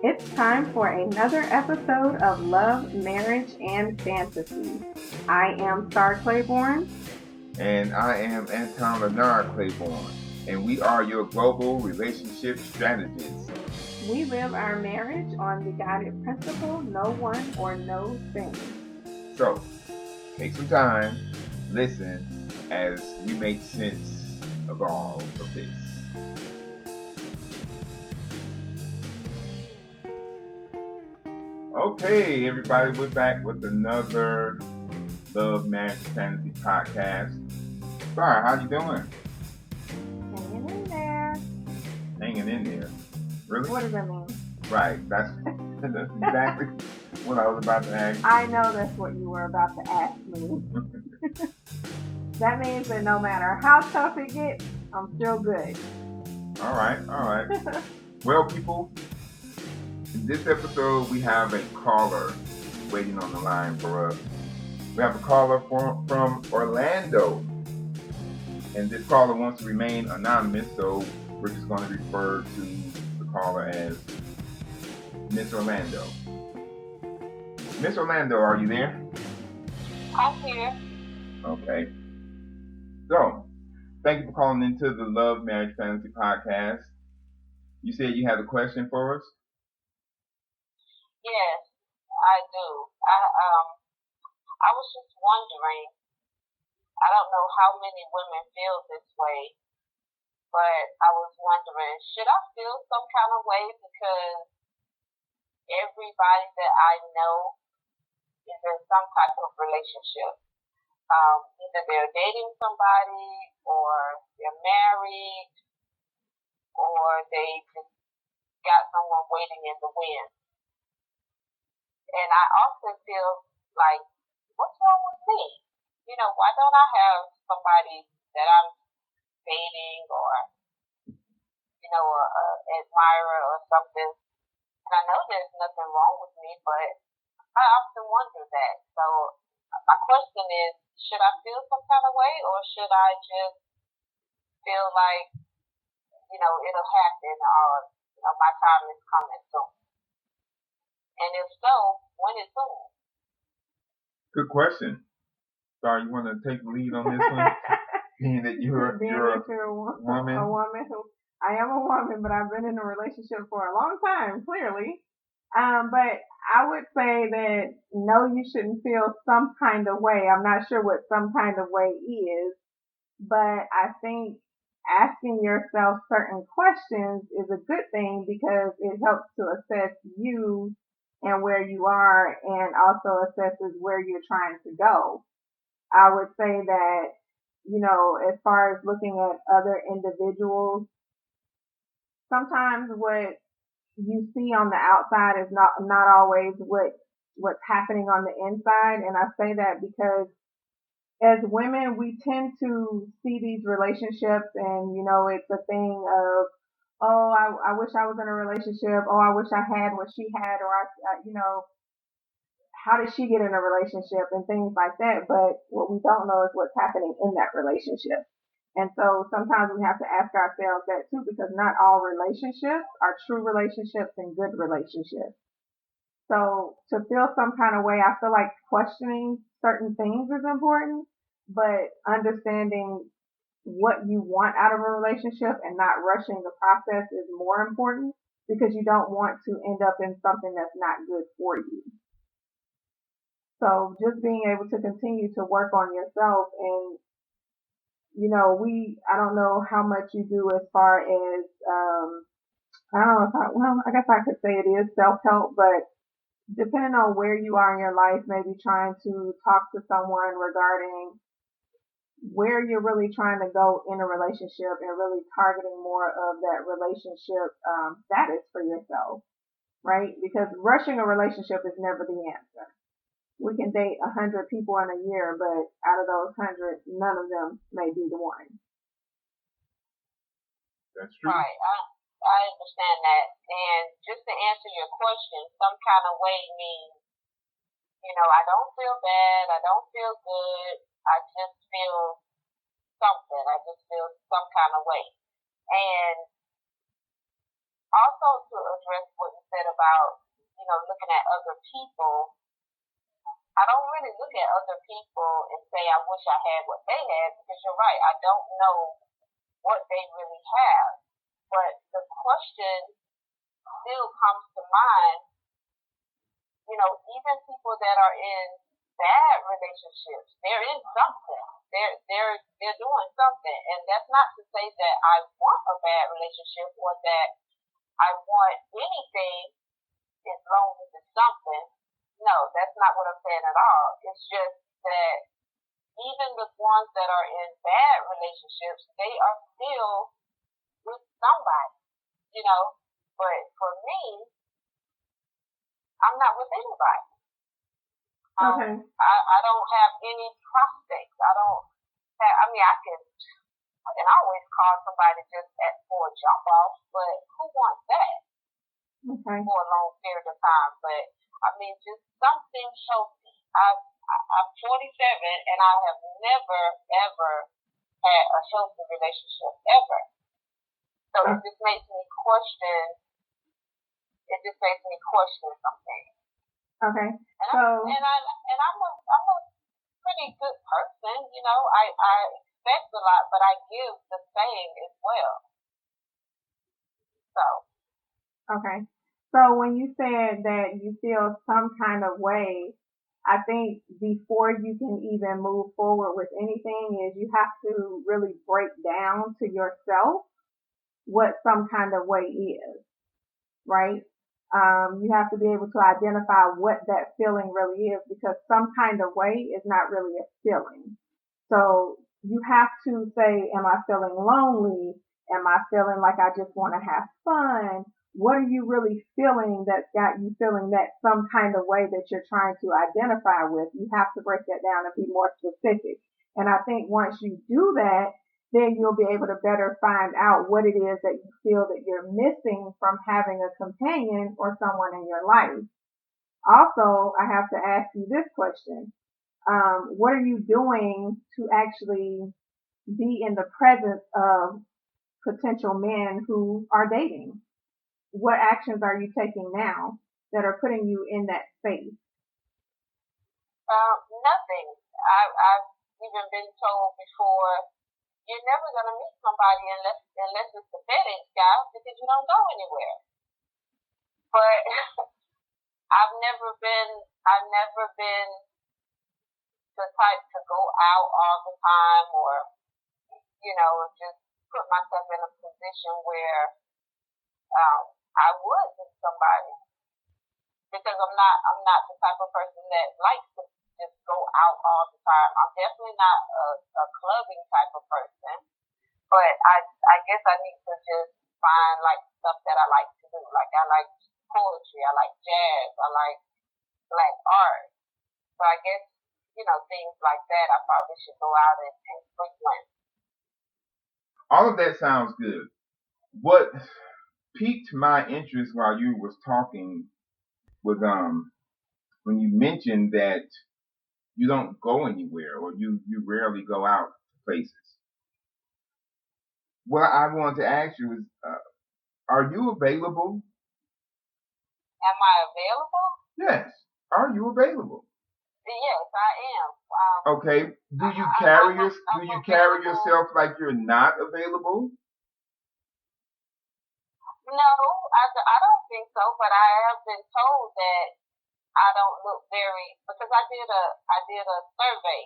It's time for another episode of Love, Marriage, and Fantasy. I am Star Claiborne. And I am Anton Leonard Claiborne, and we are your global relationship strategists. We live our marriage on the guided principle no one or no thing. So, take some time, listen as we make sense of all of this. Okay, everybody, we're back with another Love, Marriage, Fantasy podcast. Sorry, how you doing? Hanging in there. Hanging in there. Really? What does that mean? Right, that's exactly what I was about to ask. I know that's what you were about to ask me. That means that no matter how tough it gets, I'm still good. All right. Well, people, in this episode, we have a caller waiting on the line for us. We have a caller from Orlando. And this caller wants to remain anonymous, so we're just going to refer to the caller as Miss Orlando. Miss Orlando, are you there? I'm here. Okay. So, thank you for calling into the Love, Marriage, Fantasy podcast. You said you had a question for us? Yes, I do. I was just wondering. I don't know how many women feel this way, but I was wondering, should I feel some kind of way because everybody that I know is in some type of relationship? Either they're dating somebody, or they're married, or they just got someone waiting in the wind. And I often feel like, what's wrong with me? Why don't I have somebody that I'm dating or, a admirer or something? And I know there's nothing wrong with me, but I often wonder that. So my question is, should I feel some kind of way, or should I just feel like, it'll happen, or, my time is coming soon? And if so, when is soon? Good question. Sorry, you want to take the lead on this one? Being that you're a woman. A woman who, I am a woman, but I've been in a relationship for a long time, clearly. But I would say that no, you shouldn't feel some kind of way. I'm not sure what some kind of way is, but I think asking yourself certain questions is a good thing because it helps to assess you and where you are, and also assesses where you're trying to go. I would say that, as far as looking at other individuals, sometimes what you see on the outside is not always what's happening on the inside. And I say that because as women, we tend to see these relationships and, it's a thing of, oh, I wish I was in a relationship. Oh, I wish I had what she had, or how did she get in a relationship and things like that. But what we don't know is what's happening in that relationship. And so sometimes we have to ask ourselves that too, because not all relationships are true relationships and good relationships. So to feel some kind of way, I feel like questioning certain things is important, but understanding what you want out of a relationship and not rushing the process is more important, because you don't want to end up in something that's not good for you. So just being able to continue to work on yourself, and I don't know how much you do as far as, I don't know if I guess I could say it is self-help, but depending on where you are in your life, maybe trying to talk to someone regarding where you're really trying to go in a relationship, and really targeting more of that relationship status for yourself, right? Because rushing a relationship is never the answer. We can date 100 people in a year, but out of those 100, none of them may be the one. That's true. Right. I understand that. And just to answer your question, some kind of way means, I don't feel bad. I don't feel good. I just feel something. I just feel some kind of way. And also to address what you said about, looking at other people, I don't really look at other people and say I wish I had what they had, because you're right, I don't know what they really have. But the question still comes to mind, even people that are in bad relationships, they're in something. They're doing something. And that's not to say that I want a bad relationship or that I want anything as long as it's something. No, that's not what I'm saying at all. It's just that even the ones that are in bad relationships, they are still with somebody, you know. But for me, I'm not with anybody. Okay. I don't have any prospects. I don't have, I can always call somebody just for a jump off, but who wants that? Okay. For a long period of time? But just something healthy. I'm 47 and I have never ever had a healthy relationship ever. So it just makes me question. It just makes me question something. Okay. I'm a pretty good person. I expect a lot, but I give the same as well. So. Okay. So when you said that you feel some kind of way, I think before you can even move forward with anything is you have to really break down to yourself what some kind of way is, right? You have to be able to identify what that feeling really is, because some kind of way is not really a feeling. So you have to say, am I feeling lonely? Am I feeling like I just want to have fun? What are you really feeling that's got you feeling that some kind of way that you're trying to identify with? You have to break that down and be more specific. And I think once you do that, then you'll be able to better find out what it is that you feel that you're missing from having a companion or someone in your life. Also, I have to ask you this question. What are you doing to actually be in the presence of potential men who are dating? What actions are you taking now that are putting you in that space? Nothing. I've even been told before, you're never gonna meet somebody unless it's the FedEx guy, because you don't go anywhere. But I've never been the type to go out all the time, or just put myself in a position where I would meet somebody, because I'm not the type of person that likes to just go out all the time. I'm definitely not a clubbing type of person, but I guess I need to just find like stuff that I like to do. Like I like poetry, I like jazz, I like black art. So I guess things like that I probably should go out and frequent. All of that sounds good. What piqued my interest while you was talking was when you mentioned that you don't go anywhere, or you rarely go out to places. What I wanted to ask you is, are you available? Am I available? Yes. Are you available? Yes, I am. Okay. Do you carry yourself like you're not available? No, I don't think so. But I have been told that I don't look very, because I did a survey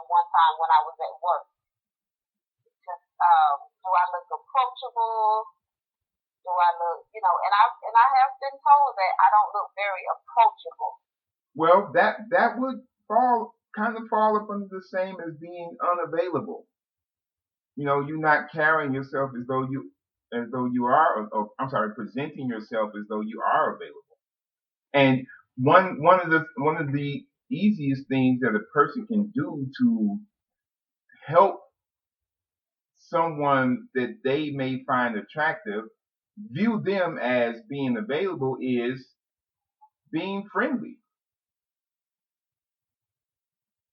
one time when I was at work. Do I look approachable? Do I look, and I have been told that I don't look very approachable. Well, that would kind of fall up under the same as being unavailable. You're not carrying yourself as though you are, or I'm sorry, presenting yourself as though you are available. And one of the easiest things that a person can do to help someone that they may find attractive view them as being available is being friendly,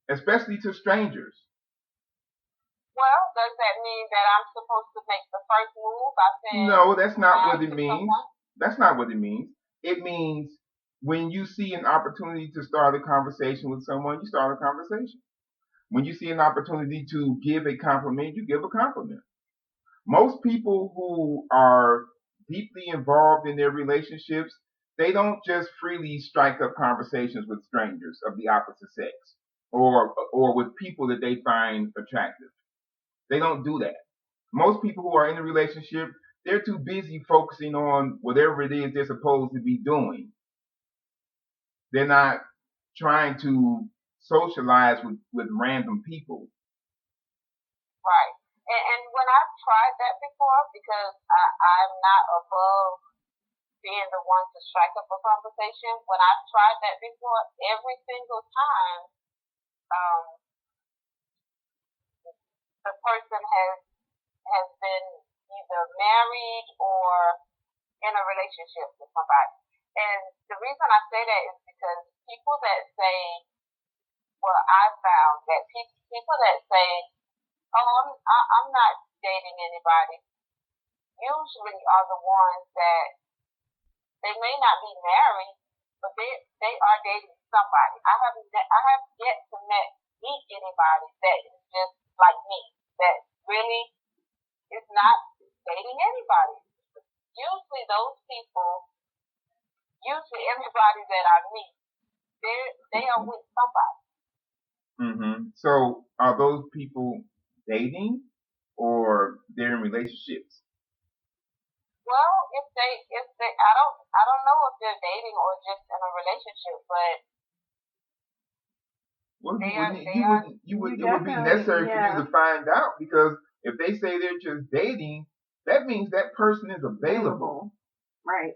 especially to strangers. Well, that mean that I'm supposed to make the first move? I said, no, that's not what it to means. someone. That's not what it means. It means when you see an opportunity to start a conversation with someone, you start a conversation. When you see an opportunity to give a compliment, you give a compliment. Most people who are deeply involved in their relationships, they don't just freely strike up conversations with strangers of the opposite sex or with people that they find attractive. They don't do that. Most people who are in a relationship, they're too busy focusing on whatever it is they're supposed to be doing. They're not trying to socialize with random people. Right. And when I've tried that before, because I'm not above being the one to strike up a conversation, when I've tried that before, every single time, um, the person has been either married or in a relationship with somebody. And the reason I say that is because people that say, well, I found that people that say, oh, I'm not dating anybody, usually are the ones that they may not be married, but they are dating somebody. I have yet to meet anybody that is just like me, that really is not dating anybody. Usually those people, usually everybody that I meet, they are with somebody. So are those people dating or they're in relationships? Well, if they, I don't know if they're dating or just in a relationship, but well, it would be necessary for you to find out, because if they say they're just dating, that means that person is available. Right.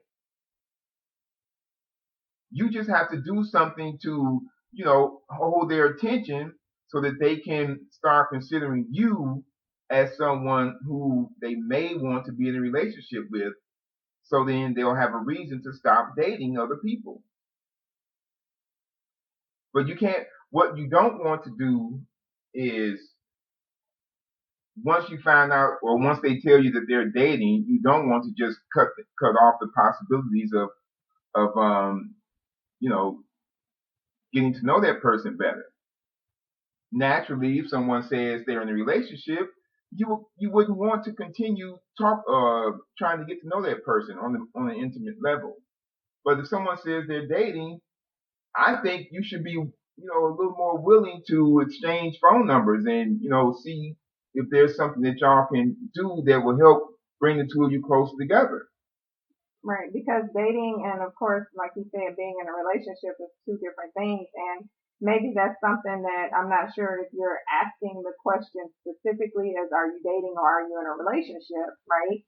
You just have to do something to, hold their attention so that they can start considering you as someone who they may want to be in a relationship with. So then they'll have a reason to stop dating other people. But what you don't want to do is, once you find out, or once they tell you that they're dating, you don't want to just cut off the possibilities of getting to know that person better. Naturally, if someone says they're in a relationship, you wouldn't want to continue trying to get to know that person on an intimate level. But if someone says they're dating, I think you should be, a little more willing to exchange phone numbers and, see if there's something that y'all can do that will help bring the two of you closer together. Right, because dating and, of course, like you said, being in a relationship is two different things. And maybe that's something that I'm not sure if you're asking the question specifically as, are you dating or are you in a relationship, right?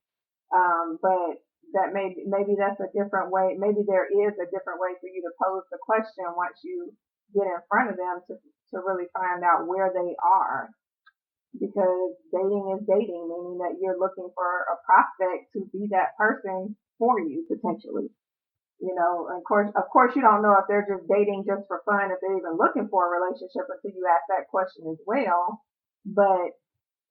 But that maybe that's a different way. Maybe there is a different way for you to pose the question once you get in front of them to really find out where they are. Because dating is dating, meaning that you're looking for a prospect to be that person for you potentially. Of course, you don't know if they're just dating just for fun, if they're even looking for a relationship until you ask that question as well. But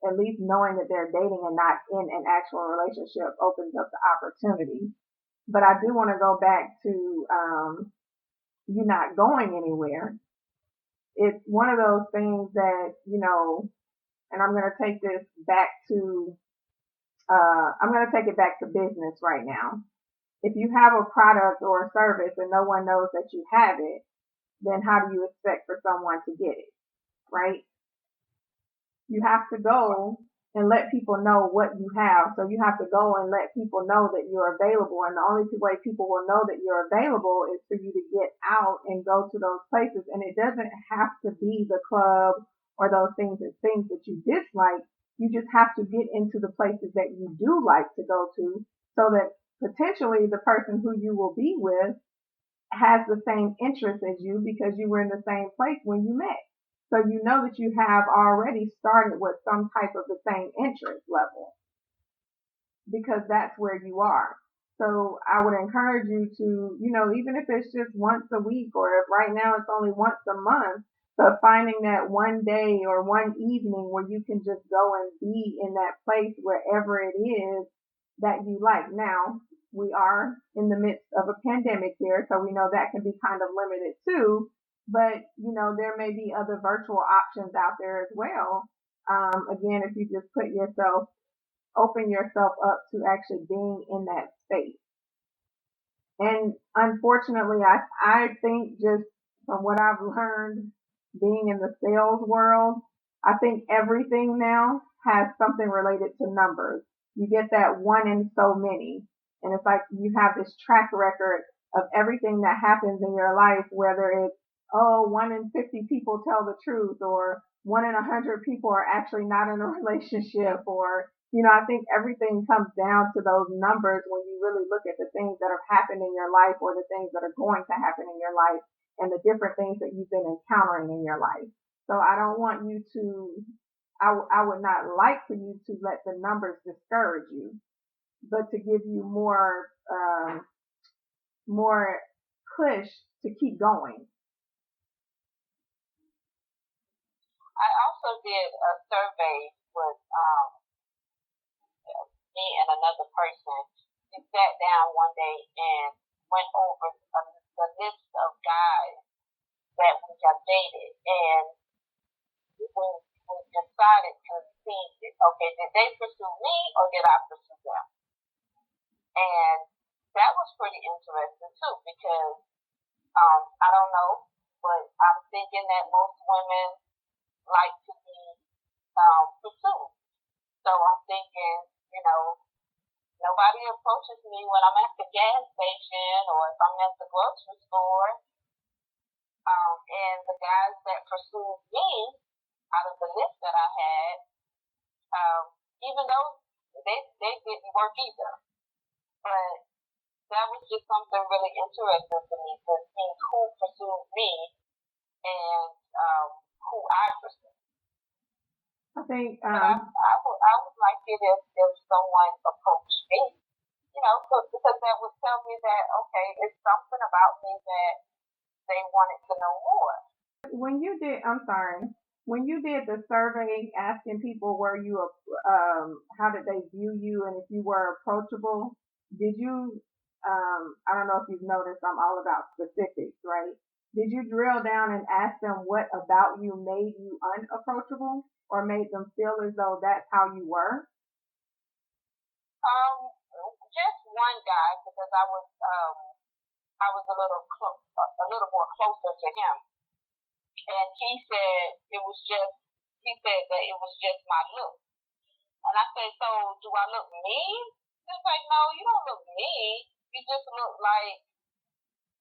at least knowing that they're dating and not in an actual relationship opens up the opportunity. But I do want to go back to you not going anywhere. It's one of those things that, and I'm going to take this back to, I'm going to take it back to business right now. If you have a product or a service and no one knows that you have it, then how do you expect for someone to get it, right? You have to go and let people know what you have. So you have to go and let people know that you're available. And the only way people will know that you're available is for you to get out and go to those places. And it doesn't have to be the club or those things that you dislike. You just have to get into the places that you do like to go to, so that potentially the person who you will be with has the same interest as you, because you were in the same place when you met. So you know that you have already started with some type of the same interest level, because that's where you are. So I would encourage you to, even if it's just once a week, or if right now it's only once a month, But finding that one day or one evening where you can just go and be in that place wherever it is that you like. Now, we are in the midst of a pandemic here, so we know that can be kind of limited too. But, there may be other virtual options out there as well. Again, if you just open yourself up to actually being in that space. And unfortunately, I think just from what I've learned being in the sales world, I think everything now has something related to numbers. You get that one in so many. And it's like you have this track record of everything that happens in your life, whether it's, 1 in 50 people tell the truth, or 1 in 100 people are actually not in a relationship, or I think everything comes down to those numbers when you really look at the things that have happened in your life or the things that are going to happen in your life and the different things that you've been encountering in your life. So I don't want you to, I would not like for you to let the numbers discourage you, but to give you more push to keep going. I also did a survey with me and another person. We sat down one day and went over the list of guys that we have dated, and we decided to see, okay, did they pursue me or did I pursue them? And that was pretty interesting too, because I don't know, but I'm thinking that most women like to be pursued. So I'm thinking, nobody approaches me when I'm at the gas station or if I'm at the grocery store. And the guys that pursued me out of the list that I had, even though they didn't work either. But that was just something really interesting to me to see who pursued me and who I pursued. I think I would like it if someone approached me, because that would tell me that, okay, it's something about me that they wanted to know more. When you did the survey asking people how did they view you and if you were approachable, did you, I don't know if you've noticed, I'm all about specifics, right? Did you drill down and ask them what about you made you unapproachable or made them feel as though that's how you were? Just one guy, because I was a little more closer to him, and he said that it was just my look, and I said, so do I look mean? He's like, no, you don't look mean. You just look like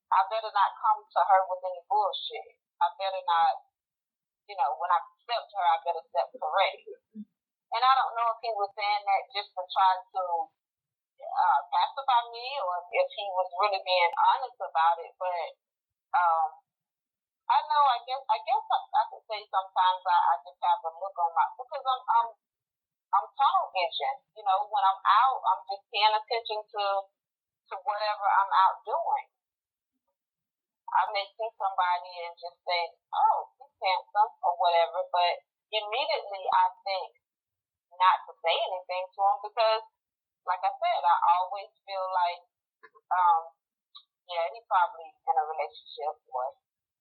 I better not come to her with any bullshit. I better not, when I step to her, I better step correct. And I don't know if he was saying that just to try to pacify me or if he was really being honest about it. But I know, I guess I could say sometimes I just have a look on because I'm tunnel vision. When I'm out, I'm just paying attention to whatever I'm out doing. I may see somebody and just say, oh, he's handsome or whatever, but immediately I think not to say anything to him because, like I said, I always feel like, he's probably in a relationship or,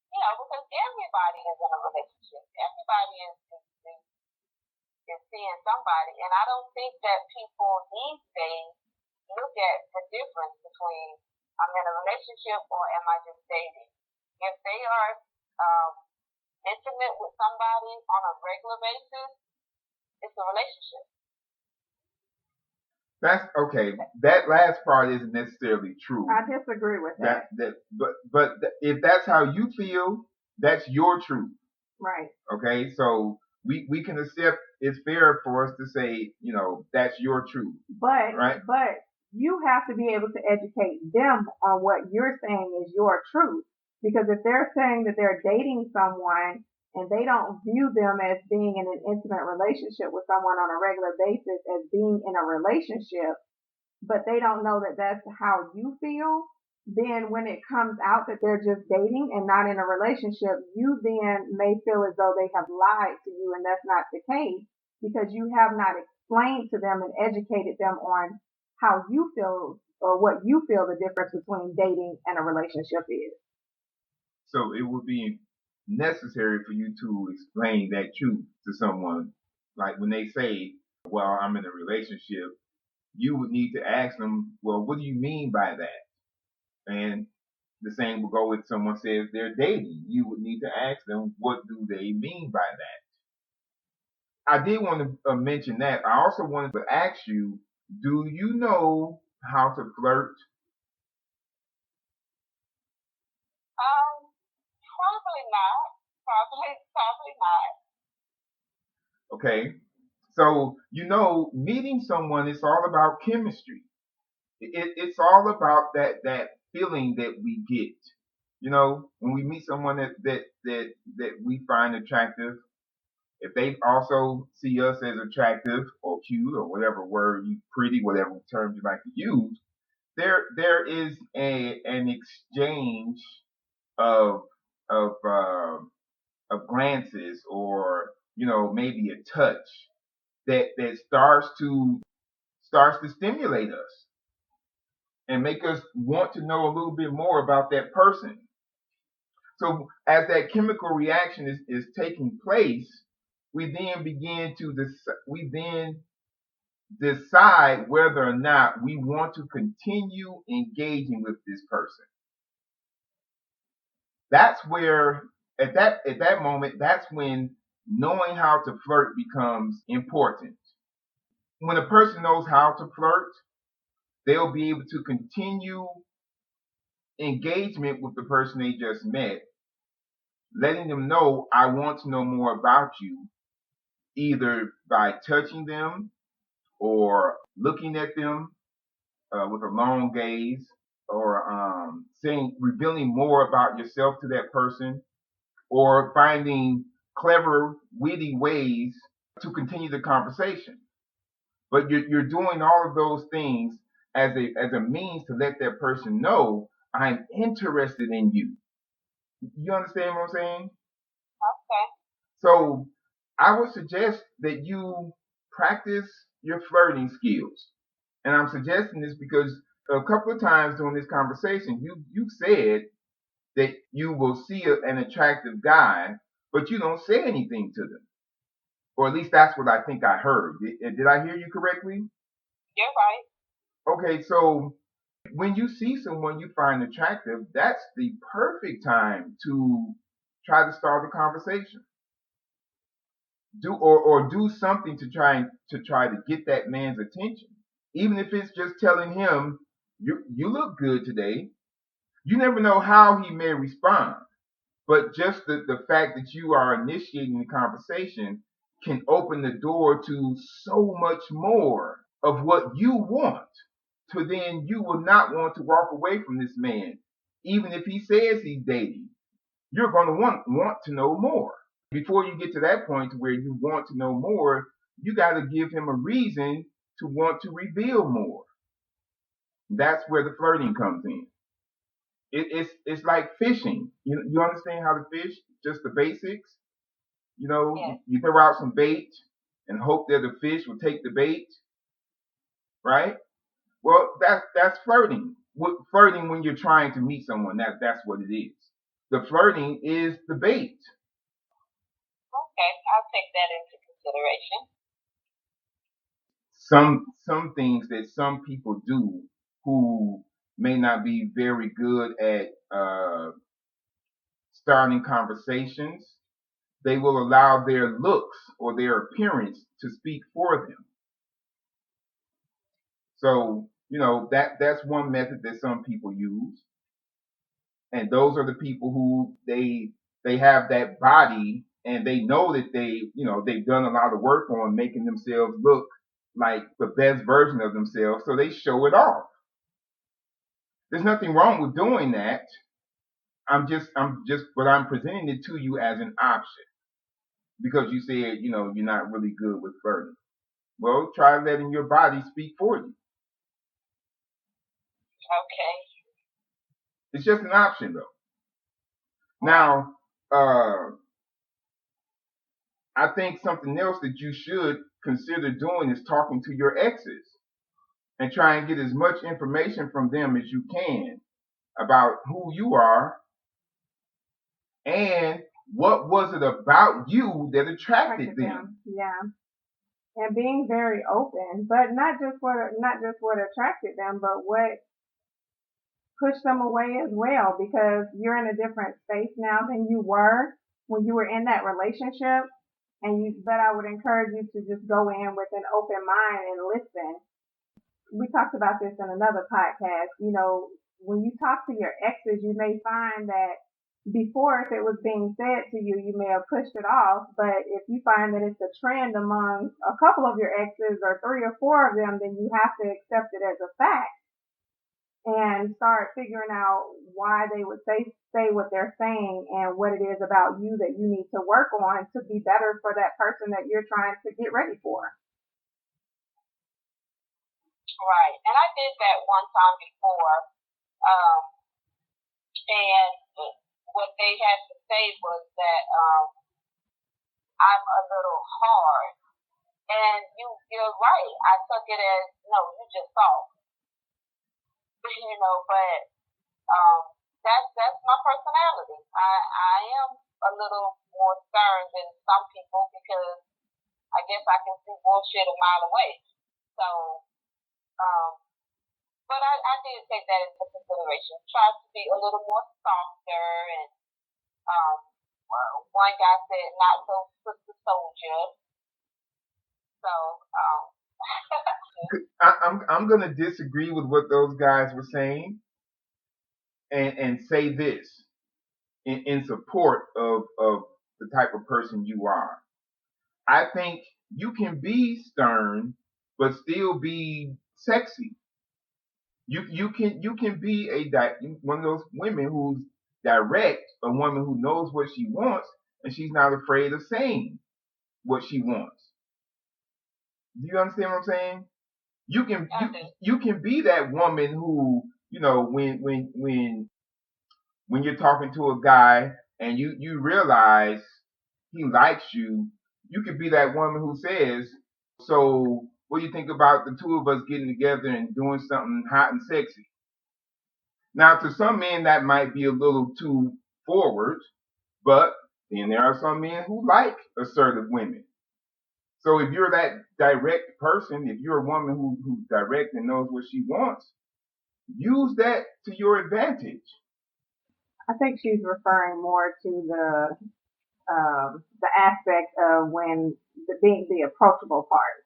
because everybody is in a relationship. Everybody is seeing somebody. And I don't think that people these days look at the difference between I'm in a relationship or am I just dating? If they are intimate with somebody on a regular basis, it's a relationship. That's okay. That last part isn't necessarily true. I disagree with that. But if that's how you feel, that's your truth. Right. Okay. So we can accept. It's fair for us to say, that's your truth. But right. But you have to be able to educate them on what you're saying is your truth. Because if they're saying that they're dating someone and they don't view them as being in an intimate relationship with someone on a regular basis as being in a relationship, but they don't know that that's how you feel, then when it comes out that they're just dating and not in a relationship, you then may feel as though they have lied to you, and that's not the case because you have not explained to them and educated them on how you feel or what you feel the difference between dating and a relationship is. So it would be necessary for you to explain that truth to someone. Like when they say, well, I'm in a relationship, you would need to ask them, well, what do you mean by that? And the same will go if someone says they're dating. You would need to ask them, what do they mean by that? I did want to mention that. I also wanted to ask you, do you know how to flirt? Probably not. Probably not. Okay. So, meeting someone is all about chemistry. It's all about that feeling that we get. When we meet someone that we find attractive, if they also see us as attractive or cute or whatever word pretty, whatever term you like to use, there is an exchange of of uh, of glances or maybe a touch that starts to stimulate us and make us want to know a little bit more about that person. So as that chemical reaction is taking place, we then decide whether or not we want to continue engaging with this person. That's where at that moment, that's when knowing how to flirt becomes important. When a person knows how to flirt, they'll be able to continue engagement with the person they just met, letting them know, I want to know more about you, either by touching them or looking at them with a long gaze, or revealing more about yourself to that person, or finding clever, witty ways to continue the conversation. But you're doing all of those things as a means to let that person know I'm interested in you. You understand what I'm saying? Okay. So I would suggest that you practice your flirting skills. And I'm suggesting this because a couple of times during this conversation, you said that you will see an attractive guy, but you don't say anything to them. Or at least that's what I think I heard. Did I hear you correctly? You're right. Okay, so when you see someone you find attractive, that's the perfect time to try to start a conversation. Or do something to try to get that man's attention. Even if it's just telling him, you look good today. You never know how he may respond. But just the fact that you are initiating the conversation can open the door to so much more of what you want. So then you will not want to walk away from this man. Even if he says he's dating, you're going to want to know more. Before you get to that point where you want to know more, you got to give him a reason to want to reveal more. That's where the flirting comes in. It's like fishing. You understand how to fish? Just the basics. Yes. You throw out some bait and hope that the fish will take the bait, right? Well, that's flirting. Flirting when you're trying to meet someone, that's what it is. The flirting is the bait. Okay, I'll take that into consideration. Some things that some people do who may not be very good at starting conversations, they will allow their looks or their appearance to speak for them. So, that's one method that some people use. And those are the people who they have that body and they know that they've done a lot of work on making themselves look like the best version of themselves, so they show it off. There's nothing wrong with doing that. But I'm presenting it to you as an option because you said, you're not really good with flirting. Well, try letting your body speak for you. Okay. It's just an option though. Now, I think something else that you should consider doing is talking to your exes and try and get as much information from them as you can about who you are and what was it about you that attracted them. Yeah. And being very open, but not just what attracted them, but what pushed them away as well, because you're in a different space now than you were when you were in that relationship. But I would encourage you to just go in with an open mind and listen. We talked about this in another podcast. You know, when you talk to your exes, you may find that before, if it was being said to you, you may have pushed it off. But if you find that it's a trend among a couple of your exes or 3 or 4 of them, then you have to accept it as a fact and start figuring out why they would say what they're saying and what it is about you that you need to work on to be better for that person that you're trying to get ready for. Right. And I did that one time before. And what they had to say was that I'm a little hard. And you're right. I took it as, no, you just soft. You know, but that's my personality. I am a little more stern than some people because I guess I can see bullshit a mile away. So, but I did take that into consideration. Try to be a little more softer, and one guy said not so sister soldier. So, I'm gonna disagree with what those guys were saying, and say this in support of the type of person you are. I think you can be stern but still be sexy. You can be one of those women who's direct, a woman who knows what she wants and she's not afraid of saying what she wants. Do you understand what I'm saying? You can be that woman who, you know, when you're talking to a guy and you realize he likes you, you could be that woman who says, so what do you think about the two of us getting together and doing something hot and sexy? Now, to some men, that might be a little too forward, but then there are some men who like assertive women. So if you're that direct person, if you're a woman who's direct and knows what she wants, use that to your advantage. I think she's referring more to the aspect of when being the approachable part,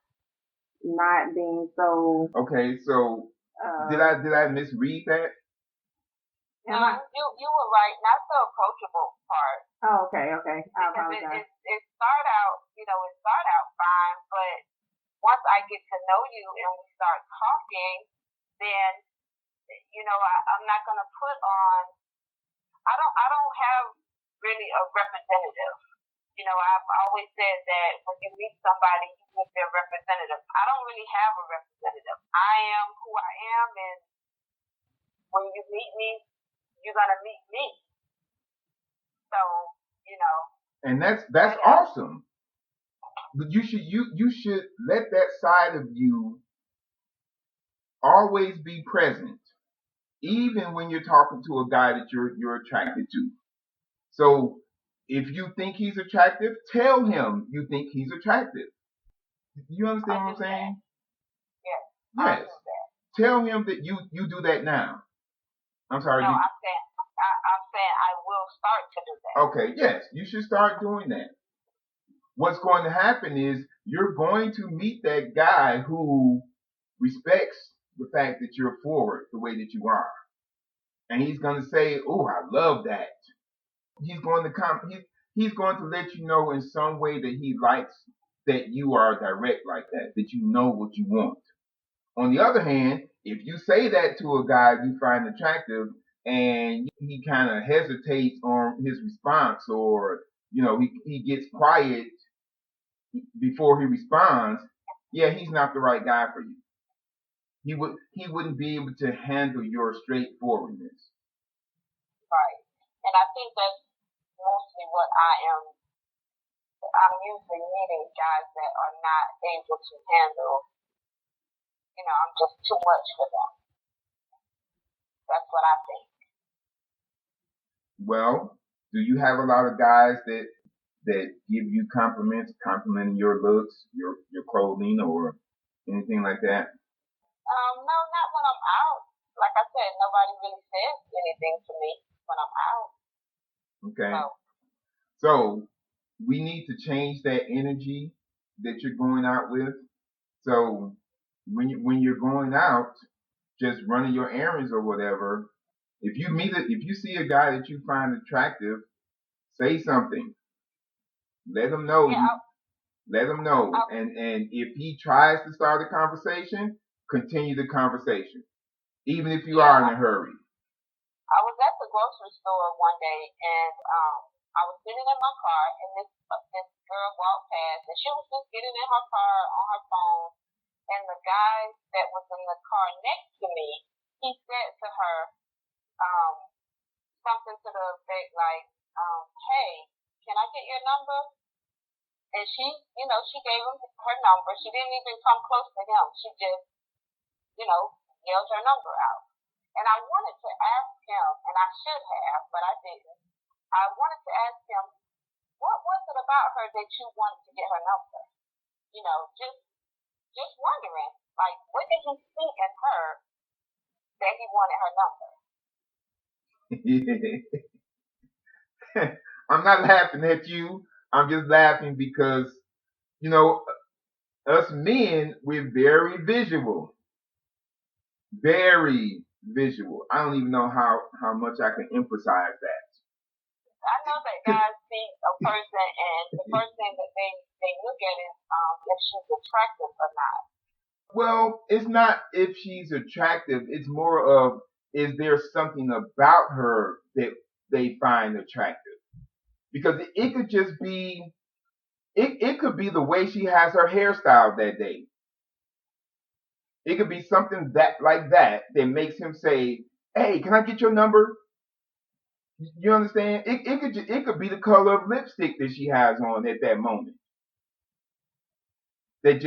not being so. Okay, so did I misread that? You were right. Not the approachable part. Oh, okay. I apologize. It started out fine, but once I get to know you and we start talking, then I'm not gonna put on. I don't have really a representative. I've always said that when you meet somebody, you meet their representative. I don't really have a representative. I am who I am, and when you meet me, you're gonna meet me. So, And that's awesome. But you should let that side of you always be present, even when you're talking to a guy that you're attracted to. So if you think he's attractive, tell him you think he's attractive. You understand what I'm saying? Yes. Tell him that you do that now. I'm sorry. No, I'm saying I will start to do that. Okay, yes, you should start doing that. What's going to happen is you're going to meet that guy who respects the fact that you're forward the way that you are. And he's going to say, "Oh, I love that." He's going to let you know in some way that he likes that you are direct like that you know what you want. On the other hand, if you say that to a guy you find attractive and he kind of hesitates on his response, or he gets quiet before he responds, yeah, he's not the right guy for you. He wouldn't be able to handle your straightforwardness. And I think that's mostly what I'm usually meeting guys that are not able to handle, I'm just too much for them. That's what I think. Well, do you have a lot of guys that give you compliments, complimenting your looks, your clothing, or anything like that? No, not when I'm out. Like I said, nobody really says anything to me when I'm out. Okay. So we need to change that energy that you're going out with. So when you're going out, just running your errands or whatever, if you see a guy that you find attractive, say something. Let him know. Let him know. And if he tries to start a conversation, continue the conversation, even if you are in a hurry. I was at the grocery store one day, and I was sitting in my car, and this girl walked past, and she was just getting in her car on her phone, and the guy that was in the car next to me, he said to her something to the effect like, hey, can I get your number? And she gave him her number. She didn't even come close to him. She just, yelled her number out. And I wanted to ask him, and I should have, but I didn't. I wanted to ask him, what was it about her that you wanted to get her number? Just wondering, like, what did he see in her that he wanted her number? I'm not laughing at you. I'm just laughing because, us men, we're very visual. Very visual. I don't even know how much I can emphasize that. I know that guys see a person, and the first thing that they look at is if she's attractive or not. Well, it's not if she's attractive. It's more of, is there something about her that they find attractive? Because it could just be, it could be the way she has her hairstyle that day. It could be something that makes him say, "Hey, can I get your number?" You understand? It could be the color of lipstick that she has on at that moment. That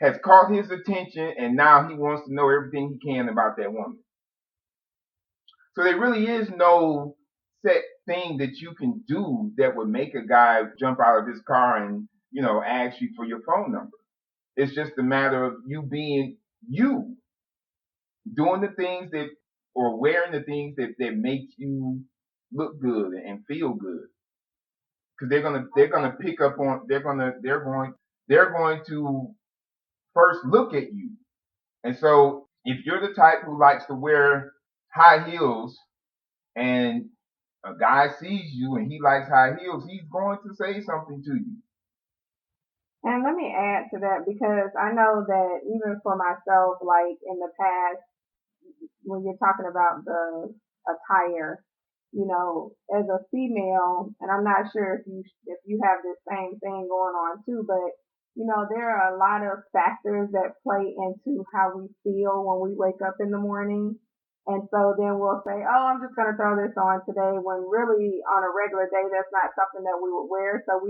has caught his attention, and now he wants to know everything he can about that woman. So there really is no set thing that you can do that would make a guy jump out of his car and ask you for your phone number. It's just a matter of you being you, doing the things or wearing the things that make you look good and feel good. Because they're gonna pick up on they're going to first look at you. And so if you're the type who likes to wear high heels and a guy sees you and he likes high heels, he's going to say something to you. And let me add to that, because I know that even for myself, like in the past, when you're talking about the attire, as a female, and I'm not sure if you have the same thing going on too, but there are a lot of factors that play into how we feel when we wake up in the morning. And so then we'll say, oh, I'm just going to throw this on today, when really on a regular day, that's not something that we would wear. So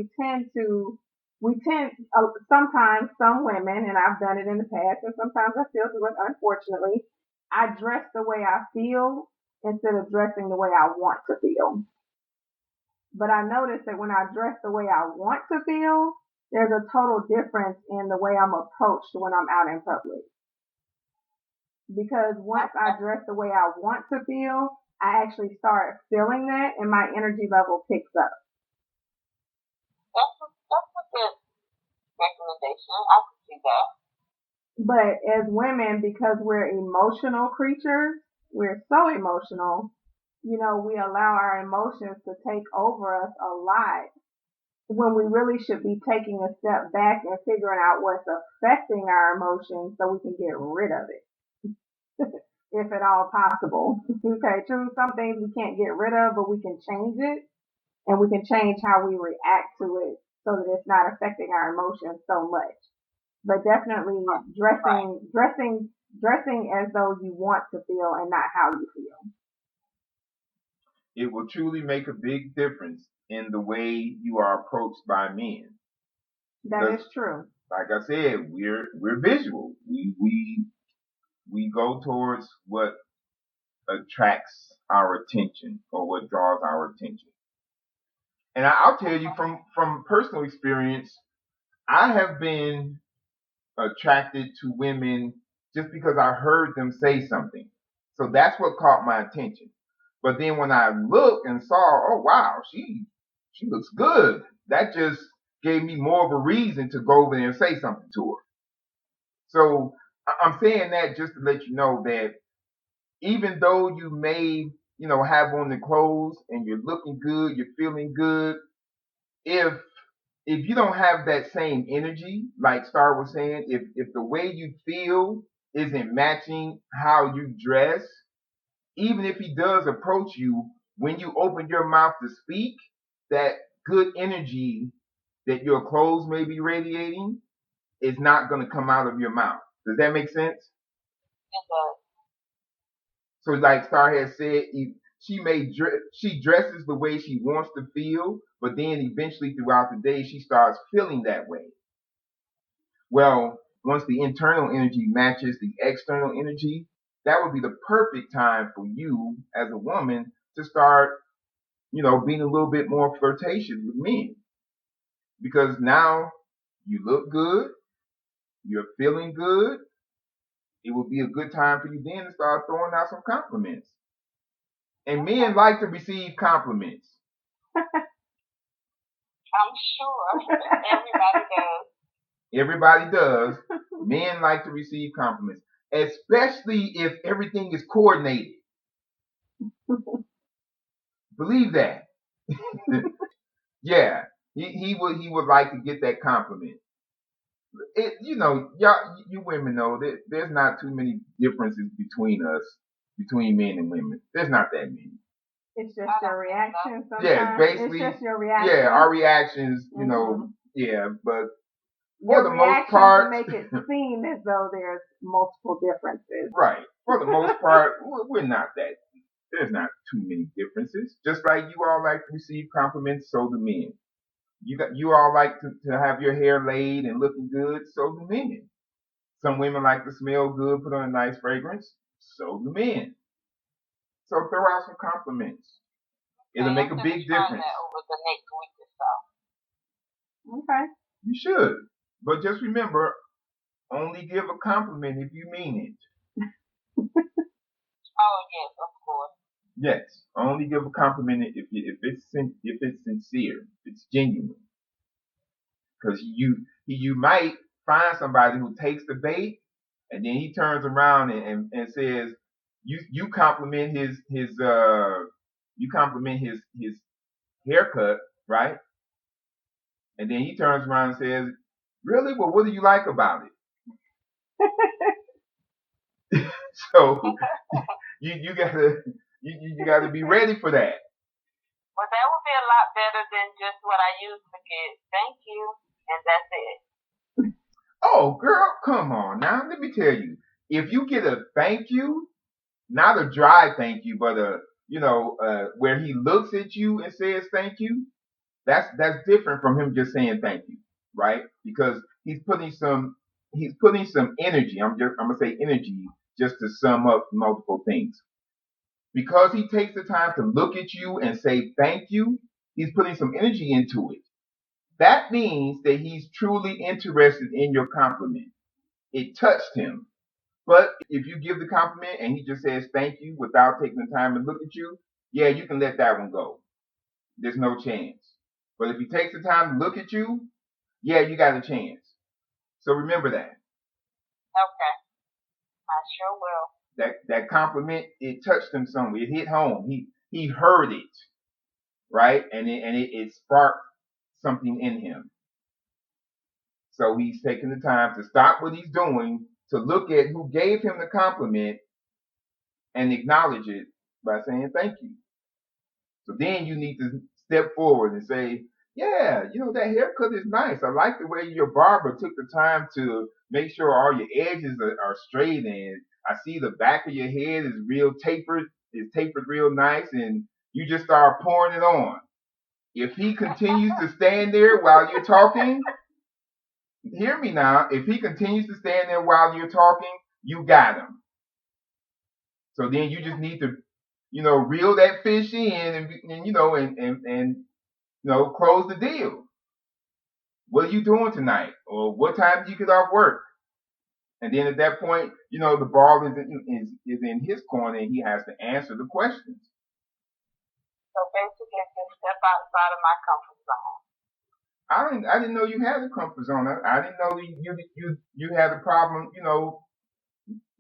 sometimes some women, and I've done it in the past, and sometimes I still do it, unfortunately, I dress the way I feel instead of dressing the way I want to feel. But I noticed that when I dress the way I want to feel, there's a total difference in the way I'm approached when I'm out in public. Because once I dress the way I want to feel, I actually start feeling that, and my energy level picks up. That's a good recommendation. I can see that. But as women, because we're emotional creatures, we're so emotional, we allow our emotions to take over us a lot, when we really should be taking a step back and figuring out what's affecting our emotions so we can get rid of it. If at all possible. Okay, true, some things we can't get rid of, but we can change it, and we can change how we react to it so that it's not affecting our emotions so much. But definitely dressing as though you want to feel and not how you feel. it will truly make a big difference in the way you are approached by men. That is true. Like I said, we're visual. We go towards what attracts our attention or what draws our attention. And I'll tell you from personal experience, I have been attracted to women just because I heard them say something. So that's what caught my attention. But then when I looked and saw, oh wow, she looks good. That just gave me more of a reason to go over there and say something to her. So I'm saying that just to let you know that even though you may, have on the clothes and you're looking good, you're feeling good, if you don't have that same energy, like Star was saying, if the way you feel isn't matching how you dress, even if he does approach you, when you open your mouth to speak, that good energy that your clothes may be radiating is not going to come out of your mouth. Does that make sense? So, like Star has said, she dresses the way she wants to feel, but then eventually throughout the day she starts feeling that way. Well, once the internal energy matches the external energy, that would be the perfect time for you as a woman to start, being a little bit more flirtatious with men. Because now you look good, you're feeling good, it would be a good time for you then to start throwing out some compliments. And men like to receive compliments. I'm sure. Everybody does. Everybody does. Men like to receive compliments, especially if everything is coordinated. Believe that. Yeah, he would like to get that compliment. Y'all, you women know that there's not too many differences between men and women. There's not that many. It's just your reaction sometimes. Yeah, basically. It's just your reaction. Yeah, our reactions, yeah, but for the most part, make it seem as though there's multiple differences. Right. For the most part, we're not that. There's not too many differences. Just like you all like to receive compliments, so do men. You all like to have your hair laid and looking good, so do men. Some women like to smell good, put on a nice fragrance, so do men. So throw out some compliments. It'll make a big difference. That over the next week or so. Okay. You should. But just remember, only give a compliment if you mean it. Oh, yes, of course. Yes, only give a compliment if it's sincere, if it's genuine. Because you might find somebody who takes the bait and then he turns around and says you compliment his haircut, right? And then he turns around and says, "Really? Well, what do you like about it?" So you gotta be ready for that. Well, that would be a lot better than just what I used to get. Thank you, and that's it. Oh, girl, come on now. Let me tell you, if you get a thank you, not a dry thank you, but where he looks at you and says thank you, that's different from him just saying thank you, right? Because he's putting some energy. I'm gonna say energy just to sum up multiple things. Because he takes the time to look at you and say thank you, he's putting some energy into it. That means that he's truly interested in your compliment. It touched him. But if you give the compliment and he just says thank you without taking the time to look at you, yeah, you can let that one go. There's no chance. But if he takes the time to look at you, yeah, you got a chance. So remember that. Okay. I sure will. That compliment, it touched him somewhere. It hit home. He heard it, right? And it sparked something in him. So he's taking the time to stop what he's doing to look at who gave him the compliment and acknowledge it by saying thank you. So then you need to step forward and say, yeah, that haircut is nice. I like the way your barber took the time to make sure all your edges are straight, and I see the back of your head is real tapered. It's tapered real nice, and you just start pouring it on. If he continues to stand there while you're talking, hear me now. If he continues to stand there while you're talking, you got him. So then you just need to, reel that fish in and close the deal. What are you doing tonight? Or what time do you get off work? And then at that point, the ball is in his corner and he has to answer the questions. So basically, just step outside of my comfort zone. I didn't know you had a comfort zone. I didn't know you had a problem,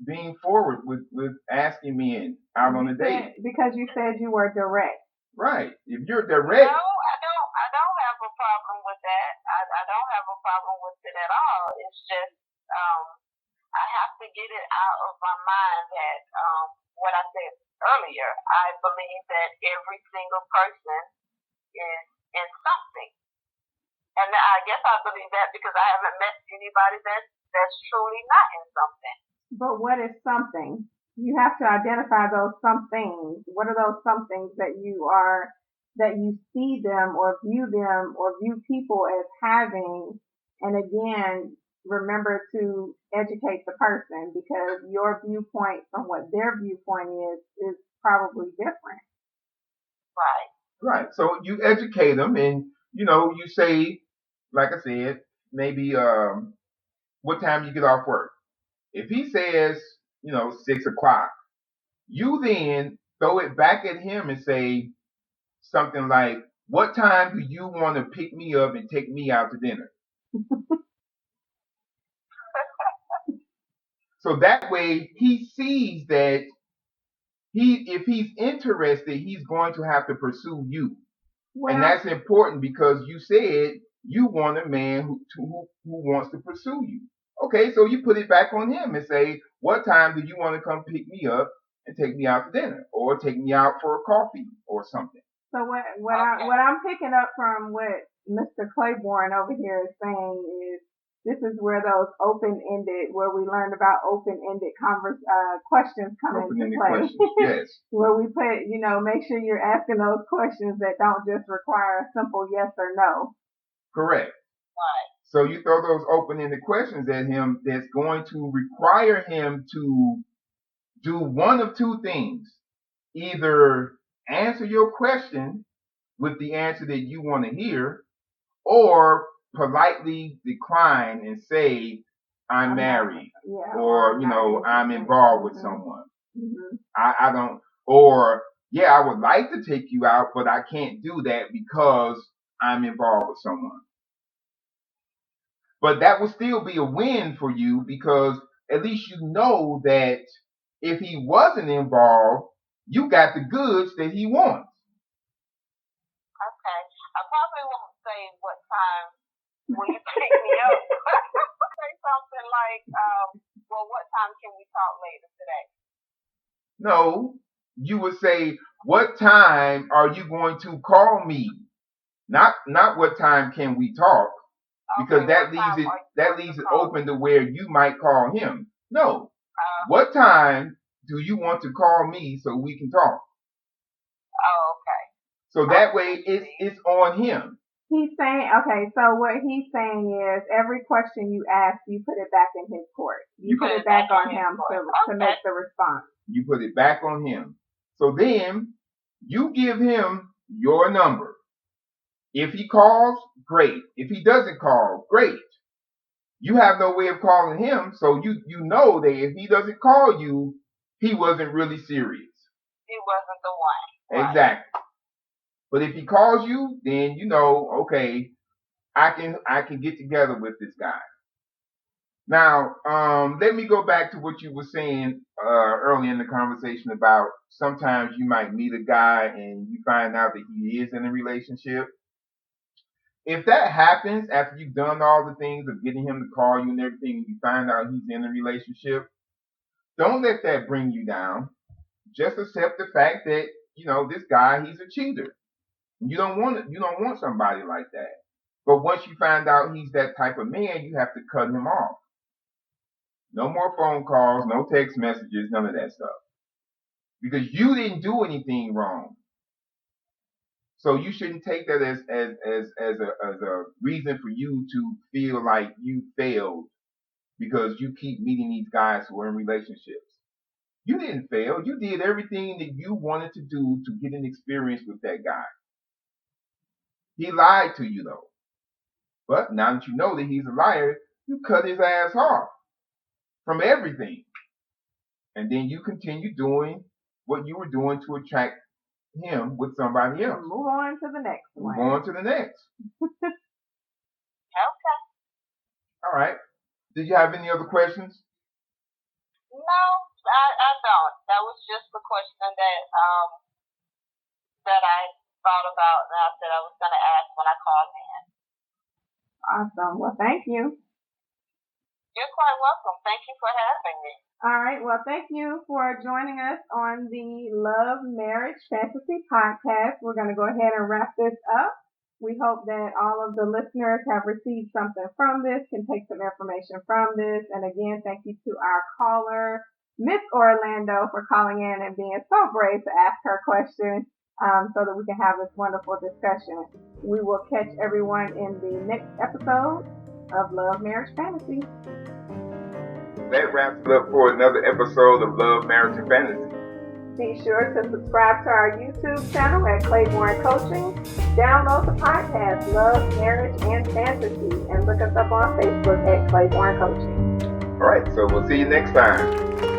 being forward with asking me out on a date. Because you said you were direct. Right. If you're direct. No, I don't have a problem with that. I don't have a problem with it at all. It's just I have to get it out of my mind that what I said earlier. I believe that every single person is in something. And I guess I believe that because I haven't met anybody that's truly not in something. But what is something? You have to identify those somethings. What are those somethings that you see them or view people as having? And again, remember to educate the person because your viewpoint from what their viewpoint is probably different. Right. Right. So you educate them and, you say, like I said, maybe what time you get off work. If he says, 6:00, you then throw it back at him and say something like, what time do you want to pick me up and take me out to dinner? So that way he sees that if he's interested, he's going to have to pursue you. Well, and that's important because you said you want a man who wants to pursue you. Okay, so you put it back on him and say, what time do you want to come pick me up and take me out to dinner or take me out for a coffee or something? So what I'm picking up from what Mr. Claiborne over here is saying is this is where those open-ended, where we learned about open-ended questions come into play. Yes. Where we put, make sure you're asking those questions that don't just require a simple yes or no. Correct. Right. So you throw those open-ended questions at him that's going to require him to do one of two things. Either answer your question with the answer that you want to hear, or politely decline and say, I'm married, or, I'm involved with someone. Mm-hmm. I don't, or, I would like to take you out, but I can't do that because I'm involved with someone. But that would still be a win for you because at least you know that if he wasn't involved, you got the goods that he wants. Okay. I probably won't say what time will you pick me up. Say something like, what time can we talk later today? No, you would say, what time are you going to call me? Not what time can we talk, because that leaves it open to where you might call him. No, what time do you want to call me so we can talk? Oh, okay. So that way it's on him. He's saying, okay, so what he's saying is every question you ask, you put it back in his court. You put it back on him to make the response. You put it back on him. So then you give him your number. If he calls, great. If he doesn't call, great. You have no way of calling him, so you know that if he doesn't call you, he wasn't really serious. He wasn't the one. Right. Exactly. But if he calls you, then you know, okay, I can get together with this guy. Now, let me go back to what you were saying early in the conversation about sometimes you might meet a guy and you find out that he is in a relationship. If that happens after you've done all the things of getting him to call you and everything, and you find out he's in a relationship, don't let that bring you down. Just accept the fact that, this guy, he's a cheater. You don't want somebody like that. But once you find out he's that type of man, you have to cut him off. No more phone calls, no text messages, none of that stuff. Because you didn't do anything wrong. So you shouldn't take that as a reason for you to feel like you failed because you keep meeting these guys who are in relationships. You didn't fail. You did everything that you wanted to do to get an experience with that guy. He lied to you though. But now that you know that he's a liar, you cut his ass off from everything. And then you continue doing what you were doing to attract him with somebody else. Move on to the next one. Move on to the next. Okay. All right. Did you have any other questions? No, I don't. That was just the question that I thought about and I said I was going to ask when I called in. Awesome. Well, thank you. You're quite welcome. Thank you for having me. All right. Well, thank you for joining us on the Love Marriage Fantasy Podcast. We're going to go ahead and wrap this up. We hope that all of the listeners have received something from this, can take some information from this. And again, thank you to our caller, Miss Orlando, for calling in and being so brave to ask her question so that we can have this wonderful discussion. We will catch everyone in the next episode of Love Marriage Fantasy. That wraps it up for another episode of Love, Marriage, and Fantasy. Be sure to subscribe to our YouTube channel at Claiborne Coaching. Download the podcast Love, Marriage, and Fantasy and look us up on Facebook at Claiborne Coaching. All right, so we'll see you next time.